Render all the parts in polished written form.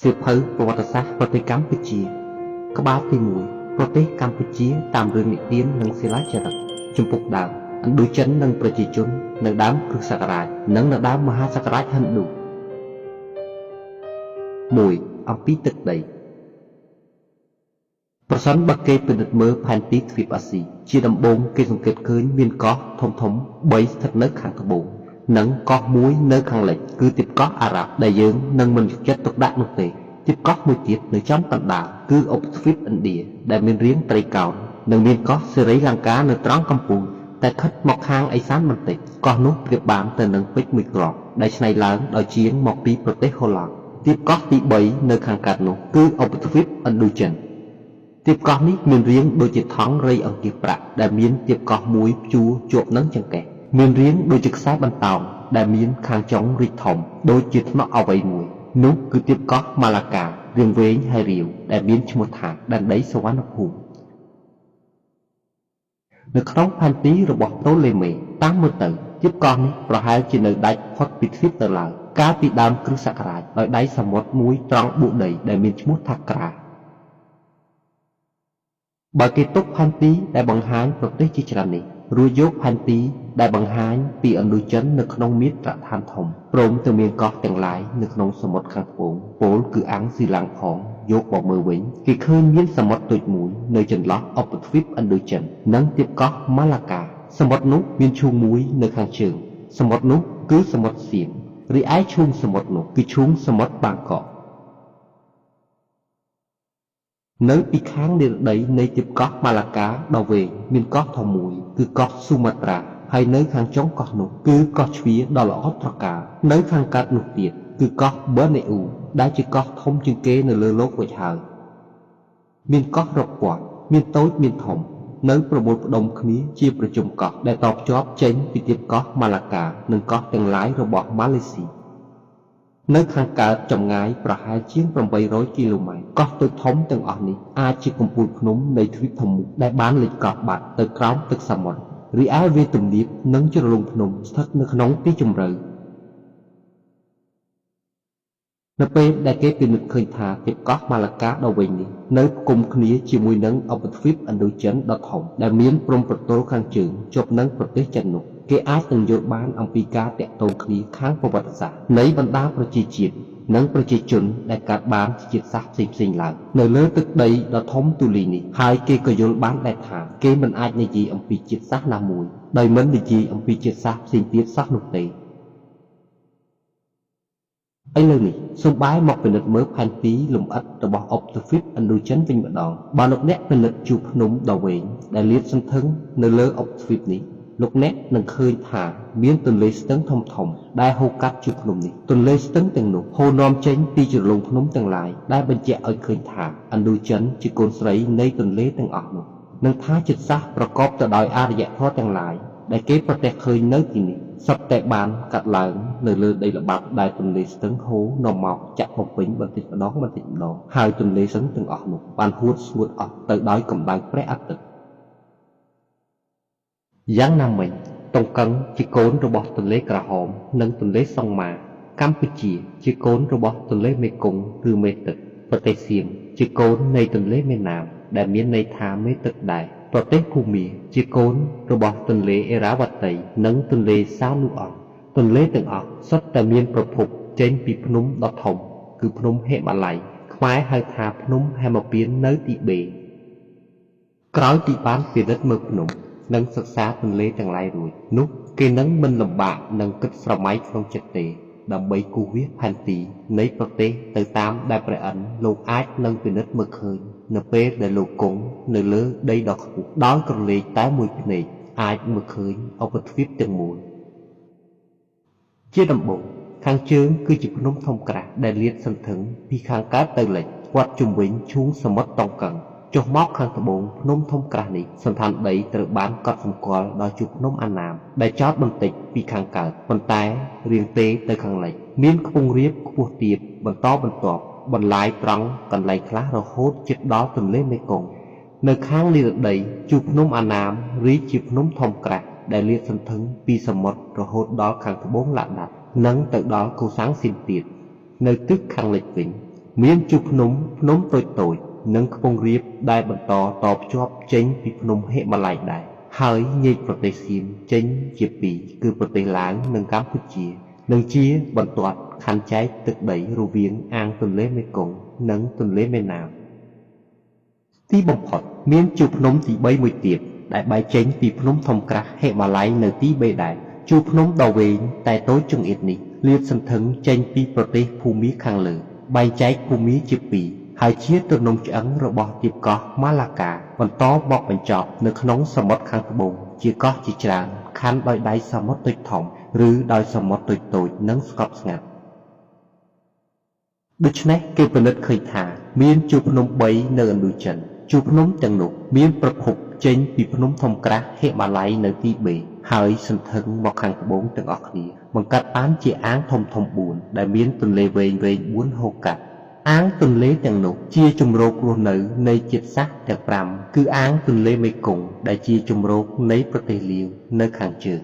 សៀវភៅប្រវត្តិសាស្ត្រប្រទេសកម្ពុជាក្បាលទី1ប្រទេសកម្ពុជាតាមរឿងនិទាននិងសិលាចារឹកជំពូកដើមឥណ្ឌូចិននិងប្រជាជននៅដើមគ្រិស្តសករាជនិងនៅដើមមហាសករាជហិណ្ឌូ 1. អំពីទឹកដីប្រសិនបើគេពិនិត្យមើលផែនទីទ្វីបអាស៊ីជាដំបូងគេសង្កេតឃើញមានកោះធំៗ3ស្ថិតនៅខាងត្បូងនិងកោះមួយនៅខាងលិចគឺទីបកោះអារ៉ាប់ដែលយើងនឹងមិនយកចិត្តទុកដាក់នោះទេទីបកោះមួយទៀតនៅចំកណ្ដាលគឺឧបទ្វីបឥណ្ឌាដែលមានរាងត្រីកោណនិងមានកោះសេរីលង្កានៅត្រង់កំពូលតែខិតមកខាងឦសានបន្តិចកោះនោះប្រៀបបានទៅនឹងពេជ្រមួយគ្រាប់ដែលឆ្នៃឡើងដោយជាងមកពីប្រទេសហូឡង់ទីបកោះទី3នៅខាងកើតនោះគឺឧបទ្វីបឥណ្ឌូចិនទីបកោះនេះមានរាងដូចជាថង់រៃអង្គាសប្រាក់ដែលមានទីបកោះមួយព្យួរជាប់នឹងចង្កេះមានរាងដូចជាខ្សែបន្តោងដែលមានខាងចុងរីកធំដូចជាថ្នក់អ្វីមួយនោះគឺទីបកោះម៉ាឡាការាងវែងហើយរាវដែលមានឈ្មោះថាដែនដីសវណ្ណភូមិនៅក្នុងផែនទីរបស់តូលេមេតាមមើលទៅទីបកោះនេះប្រហែលជានៅដាច់ផុតពីទ្វីបទៅឡើយកាលពីដើមគ្រិស្តសករាជដោយដៃសមុទ្រមួយត្រង់បួដីដែលមានឈ្មោះថាក្រាបើគេទុកផែនទីដែលបង្ហាញប្រទេសជាច្រើននេះរួចយកផែនទីដែលបង្ហាញពីឥណ្ឌូចិននៅក្នុងមាត្រដ្ឋានធំព្រមទាំងមានកោះទាំងឡាយនៅក្នុងសមុទ្រខាងត្បូងពោលគឺអាំងស៊ីឡាំងផងយកមកមើលវិញគេឃើញមានសមុទ្រតូចមួយនៅចន្លោះឧបទ្វីបឥណ្ឌូចិននិងទីបកោះម៉ាឡាកាសមុទ្រនោះមានឈូងមួយនៅខាងជើងសមុទ្រនោះគឺសមុទ្រសៀមរីឯឈូងសមុទ្រនោះគឺឈូងសមុទ្របាងកកនៅពីខាងនិរដីនៃទីបកោះម៉ាឡាកាដ៏វែងមានកោះធំមួយគឺកោះស៊ូម៉ាត្រាហើយនៅខាងចុងកោះនោះគឺកោះជ្វាដ៏ល្អត្រកាលនៅខាងកើតនោះទៀតគឺកោះបឺណេអ៊ូដែលជាកោះធំជាងគេនៅលើโลกរួចហើយមានកោះរាប់ពាន់មានតូចមានធំនៅប្រមូលផ្ដុំគ្នាជាប្រជុំកោះដែលតភ្ជាប់ចេញពីទីបកោះម៉ាឡាកានិងកោះទាំងឡាយរបស់ម៉ាឡេស៊ីនៅខាងកើតចម្ងាយប្រហែលជាង800គីឡូម៉ែត្រកោះតូចធំទាំងអស់នេះអាចជាកំពូលភ្នំនៃទ្វីបធំមួយដែលបានលិចកោះបាត់ទៅក្រោមទឹកសមុទ្ររីឯវាលទំនាបនិងជ្រលងភ្នំស្ថិតនៅក្នុងទីជម្រៅនៅពេលដែលគេពិនិត្យឃើញថាទីបកោះម៉ាឡាកាដ៏វែងនេះនៅផ្គុំគ្នាជាមួយនឹងឧបទ្វីបឥណ្ឌូចិនដ៏ធំដែលមានព្រំប្រទល់ខាងជើងជាប់នឹងប្រទេសចិននោះគេអាចនឹងយល់បានអំពីការតាក់ទងគ្នាខាងប្រវត្តិសាស្ត្រនៃបណ្ដាប្រជាជាតិនិងប្រជាជនដែលកើតបានជាជាតិសាសន៍ផ្សេងៗឡើងនៅលើទឹកដីដ៏ធំទូលាយនេះហើយគេក៏យល់បានដែរថាគេមិនអាចនិយាយអំពីជាតិសាសន៍ណាមួយដោយមិននិយាយអំពីជាតិសាសន៍ផ្សេងទៀតសោះនោះទេឥឡូវនេះសូមបែរមកពិនិត្យមើលផែនទីលម្អិតរបស់ឧបទ្វីបឥណ្ឌូចិនវិញម្ដងបើលោកអ្នកពិនិត្យជួរភ្នំដ៏វែងដែលលាតសន្ធឹងនៅលើឧបទ្វីបនេះលោកអ្នកនឹងឃើញថាមានទន្លេស្ទឹងធំៗដែលហូរកាត់ជួរភ្នំនេះទន្លេស្ទឹងទាំងនោះហូរនាំចេញពីជ្រលងភ្នំទាំងឡាយដែលបញ្ជាក់ឲ្យឃើញថាឥណ្ឌូចិនជាកូនស្រីនៃទន្លេទាំងអស់នោះនិងថាជាតិសាសន៍ប្រកបទៅដោយអរិយធម៌ទាំងឡាយដែលគេប្រទះឃើញនៅទីនេះសុទ្ធតែបានកាត់ឡើងនៅលើដីល្បាប់ដែលទន្លេស្ទឹងហូរនាំមកចាក់បំពេញបន្តិចម្ដងហើយទន្លេស្ទឹងទាំងអស់នោះបានហួតស្ងួតអស់ទៅដោយកម្ដៅព្រះអាទិត្យយ៉ាងណាមិញតុងកឹងជាកូនរបស់ទន្លេក្រហមនិងទន្លេសុងម៉ាកម្ពុជាជាកូនរបស់ទន្លេមេគង្គឬមេទឹកប្រទេសសៀមជាកូននៃទន្លេមេណាមដែលមានន័យថាមេទឹកដែរប្រទេសភូមាជាកូនរបស់ទន្លេអេរ៉ាវ៉ាតីនិងទន្លេសានូអង់ទន្លេទាំងអស់សុទ្ធតែមានប្រភពចេញពីភ្នំដ៏ធំគឺភ្នំហេម៉ាឡ័យខ្មែរហៅថាភ្នំហេមពាន្តនៅទីបេក្រោយពីបានពិនិត្យមើលភ្នំនិងសិក្សាទន្លេទាំងឡាយរួចនោះគេនឹងមិនលំបាកនឹងគិតស្រមៃក្នុងចិត្តទេដើម្បីគូសវាសផែនទីនៃប្រទេសទៅតាមដែលព្រះឥន្ទលោកអាចនឹងពិនិត្យមើលឃើញនៅពេលដែលលោកគង់នៅលើដីដ៏ខ្ពស់ដោយក្រឡេកតែមួយភ្នែកអាចមើលឃើញឧបទ្វីបទាំងមូលជាដំបូងខាងជើងគឺជាភ្នំធំក្រាស់ដែលលាតសន្ធឹងពីខាងកើតទៅលិចព័ទ្ធជុំវិញឈូងសមុទ្រតុងកឹងចុះមកខាងត្បូងភ្នំធំក្រាស់នេះសន្តានដីត្រូវបានកត់សម្គាល់ដោយជួរភ្នំអាណាមដែលចោតបន្តិចពីខាងកើតប៉ុន្តែរាងទេទៅខាងលិចមានខ្ពង់រាបខ្ពស់ទាបបន្តបន្ទាប់បន្លាយត្រង់កន្លែងខ្លះរហូតជិតដល់ទន្លេមេគង្គនៅខាងនិរដីជួរភ្នំអាណាមរីកជាភ្នំធំក្រាស់ដែលលាតសន្ធឹងពីសមុទ្ររហូតដល់ខាងត្បូងឡាដាត់និងទៅដល់កូសាំងស៊ីនទៀតនៅទិសខាងលិចវិញ មានជួរភ្នំតូចនិងខ្ពង់រាបដែលបន្តតភ្ជាប់ចេញពីភ្នំហេម៉ាឡៃដែរហើយញែកប្រទេសសៀមចេញជាពីរគឺប្រទេសឡាវនិងកម្ពុជានិងជាបន្ទាត់ខណ្ឌចែកទឹកដីរវាងអាងទន្លេមេគង្គនិងទន្លេមេណាមទីបំផុតមានជួរភ្នំទី3មួយទៀតដែលបែកចេញពីភ្នំធំក្រាស់ហេម៉ាឡៃនៅទីបេដែរជួរភ្នំដ៏វែងតែតូចចង្អៀតនេះលាតសន្ធឹងចេញពីប្រទេសភូមាខាងលើបែងចែកភូមាជាពីរហើយជាទំនំឆ្អឹងរបស់ទីកោះម៉ាឡាកាបន្តបកបញ្ចប់នៅក្នុងសមុទ្រខាងត្បូងជាកោះជាច្រើនខណ្ឌដោយដៃសមុទ្រតូចធំឬដោយសមុទ្រតូចនិងស្កប់ស្ងាត់ដូច្នេះគេពិនិត្យឃើញថាមានជួរភ្នំ3នៅឥណ្ឌូចិនជួរភ្នំទាំងនោះមានប្រភពចេញពីភ្នំធំក្រាស់ហេម៉ាឡៃនៅទីបេហើយសន្ធឹងមកខាងត្បូងទាំងអស់គ្នាបង្កើតបានជាអាងធំ4ដែលមានទន្លេវែង4ហូរកាត់អាងទន្លេទាំងនោះជាជម្រករស់នៅនៃជាតិសាសន៍ទាំង5គឺអាងទន្លេមេគង្គដែលជាជម្រកនៃប្រទេសលាវនៅខាងជើង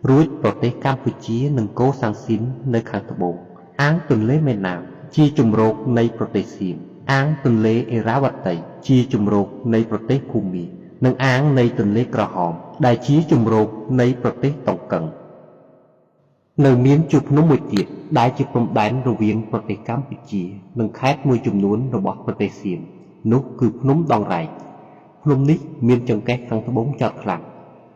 រួចប្រទេសកម្ពុជានិងកូសាំងស៊ីននៅខាងត្បូងអាងទន្លេមេណាមជាជម្រកនៃប្រទេសសៀមអាងទន្លេអេរ៉ាវ៉ាតីជាជម្រកនៃប្រទេសភូមានិងអាងនៃទន្លេក្រហមដែលជាជម្រកនៃប្រទេសតុងកឹងនៅមានជួរភ្នំមួយទៀតដែលជាព្រំដែនរវាងប្រទេសកម្ពុជានិងខេត្តមួយចំនួនរបស់ប្រទេសសៀមនោះគឺភ្នំដងរែកភ្នំនេះមានចង្កេះខាងត្បូងចោតខ្លាំង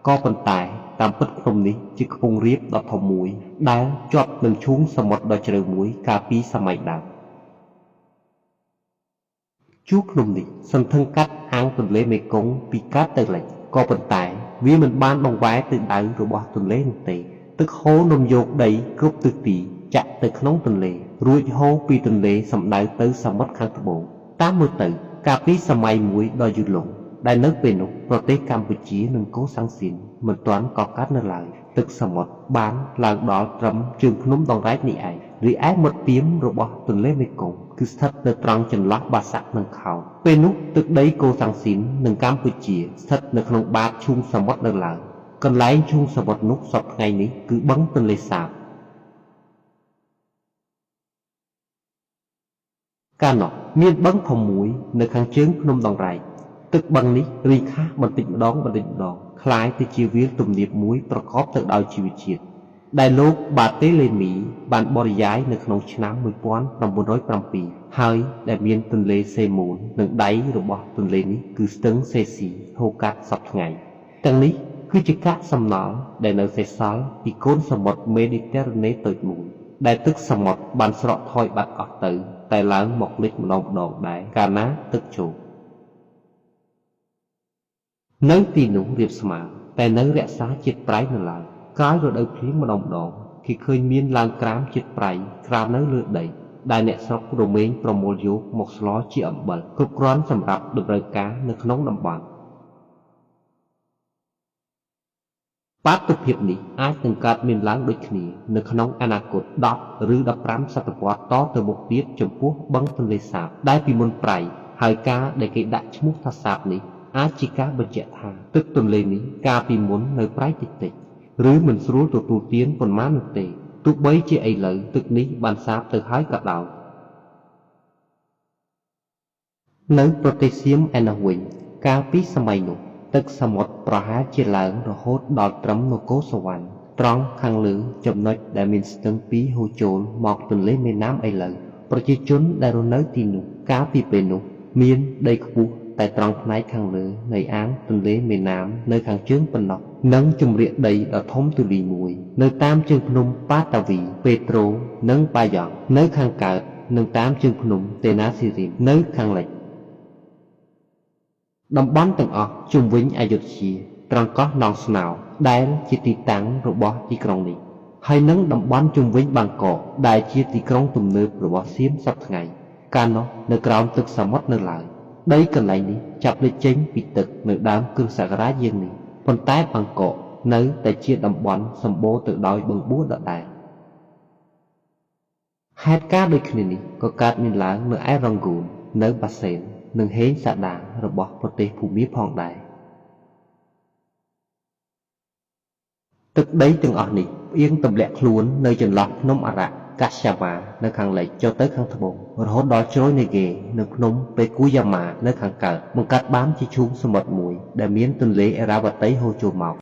ក៏ប៉ុន្តែតាមពិតភ្នំនេះជាខ្ពង់រាបដ៏ធំមួយដែលជាប់នឹងឈូងសមុទ្រដ៏ជ្រៅមួយកាលពីសម័យដើមជួរភ្នំនេះសន្ធឹងកាត់អាងទន្លេមេគង្គពីកើតទៅលិចក៏ប៉ុន្តែវាមិនបានដង្វែរទៅដៅរបស់ទន្លេនោះទេទឹកហូរនាំយកដីគ្រប់ទិសទីចាក់ទៅក្នុងទន្លេរួចហូរពីទន្លេសម្ដៅទៅសមុទ្រខាងត្បូងតាមមើលទៅកាលពីសម័យមួយដ៏យូរលង់ដែលនៅពេលនោះប្រទេសកម្ពុជានិងកូសាំងស៊ីនមិនទាន់កកើតនៅឡើយទឹកសមុទ្របានឡើងដល់ត្រឹមជើងភ្នំដងរែកនេះឯងរីឯមាត់ពាមរបស់ទន្លេមេគង្គគឺស្ថិតនៅត្រង់ចន្លោះបាសាក់និងខោតពេលនោះទឹកដីកូសាំងស៊ីននិងកម្ពុជាស្ថិតនៅក្នុងបាតឈូងសមុទ្រនៅឡើយកន្លែងឈូងសមុទ្រនោះសពថ្ងៃនេះគឺបឹងទន្លេសាបកាលនោះមានបឹងធំមួយនៅខាងជើងភ្នំដងរែកទឹកបឹងនេះរីខាស់បន្តិចម្ដងคล้ายទៅជាវាលទំនាបមួយប្រកបទៅដោយជីវជាតិដែលលោកបាតេលេមីបានបរិយាយនៅក្នុងឆ្នាំ1907ហើយដែលមានទន្លេសេមូននិងដៃរបស់ទន្លេនេះគឺស្ទឹងសេស៊ីហូរកាត់សពថ្ងៃទាំងនេះគឺជាកាកសំណល់ដែលនៅសេសសល់ពីកូនសមុទ្រមេឌីទែរ៉ាណេតូចមួយដែលទឹកសមុទ្របានស្រកថយបាត់អស់ទៅតែឡើងមកលិចម្ដងដែរកាលណាទឹកចូលនៅទីនោះរៀបស្មើតែនៅរក្សាជាតិប្រៃនៅឡើយក្រោយរដូវភ្លៀងម្ដងគេឃើញមានឡើងក្រាមជាតិប្រៃក្រាមនៅលើដីដែលអ្នកស្រុករមែងប្រមូលយកមកស្លជាអំបិលគ្រប់គ្រាន់សម្រាប់តម្រូវការនៅក្នុងតំបន់បាតុភិបនេះអាចនឹងកើតមានឡើងដូចគ្នានៅក្នុងអនាគត10ឬ15សតវត្សតទៅមុខទៀតចំពោះបឹងទន្លេសាបដែលពីមុនប្រៃហើយការដែលគេដាក់ឈ្មោះថាសាបនេះអាចជាការបញ្ជាក់ថាទឹកទន្លេនេះកាលពីមុននៅប្រៃតិចឬមិនស្រួលទទួលទានប៉ុន្មាននោះទេទោះបីជាឥឡូវទឹកនេះបានសាបទៅហើយក៏ដោយនៅប្រទេសសៀមឯណោះវិញកាលពីសម័យនោះទឹកសមុទ្រប្រហែលជាឡើងរហូតដល់ត្រឹមនគរសវណ្ណត្រង់ខាងលើចំណុចដែលមានស្ទឹងពីរហូរចូលមកទន្លេមេណាមឥឡូវប្រជាជនដែលរស់នៅទីនោះកាលពីពេលនោះមានដីខ្ពស់តែត្រង់ផ្នែកខាងលើនៃអាងទន្លេមេណាមនៅខាងជើងប៉ុណ្ណោះនិងជំរាកដីដ៏ធំទូលាយមួយនៅតាមជើងភ្នំប៉ាតាវីពេត្រូនិងប៉ាយ៉ង់នៅខាងកើតនិងតាមជើងភ្នំតេណាស៊ីរីមនៅខាងលិចតំបន់ទាំងអស់ជុំវិញអយុធ្យាត្រង់កោះណងស្នោដែលជាទីតាំងរបស់ទីក្រុងនេះហើយនិងតំបន់ជុំវិញបាងកកដែលជាទីក្រុងទំនើបរបស់សៀមសប្តាហ៍ថ្ងៃកាលនោះនៅក្រោមទឹកសមុទ្រនៅឡើយដីកន្លែងនេះចាប់លេចចេញពីទឹកនៅដើមគ្រិស្តសករាជយើងនេះប៉ុន្តែបាងកកនៅតែជាតំបន់សម្បូរទៅដោយបឹងបួដដែលហេតុការណ៍ដូចគ្នានេះក៏កើតមានឡើងនៅឯរ៉ង់ហ្គូននៅបាសែននិងហេងសាដារបស់ប្រទេសភូមាផងដែរទឹកដីទាំងអស់នេះផ្អៀងទម្លាក់ខ្លួននៅចន្លោះភ្នំអារ៉ាក់ កាស្យាម៉ានៅខាងលិចចូលទៅខាងត្បូងរហូតដល់ជ្រោយនេហ្គេនៅភ្នំពេគូយ៉ាម៉ានៅខាងកើតបង្កើតបានជាឈូងសមុទ្រមួយដែលមានទន្លេអេរ៉ាវ៉ាតីហូរចូលមក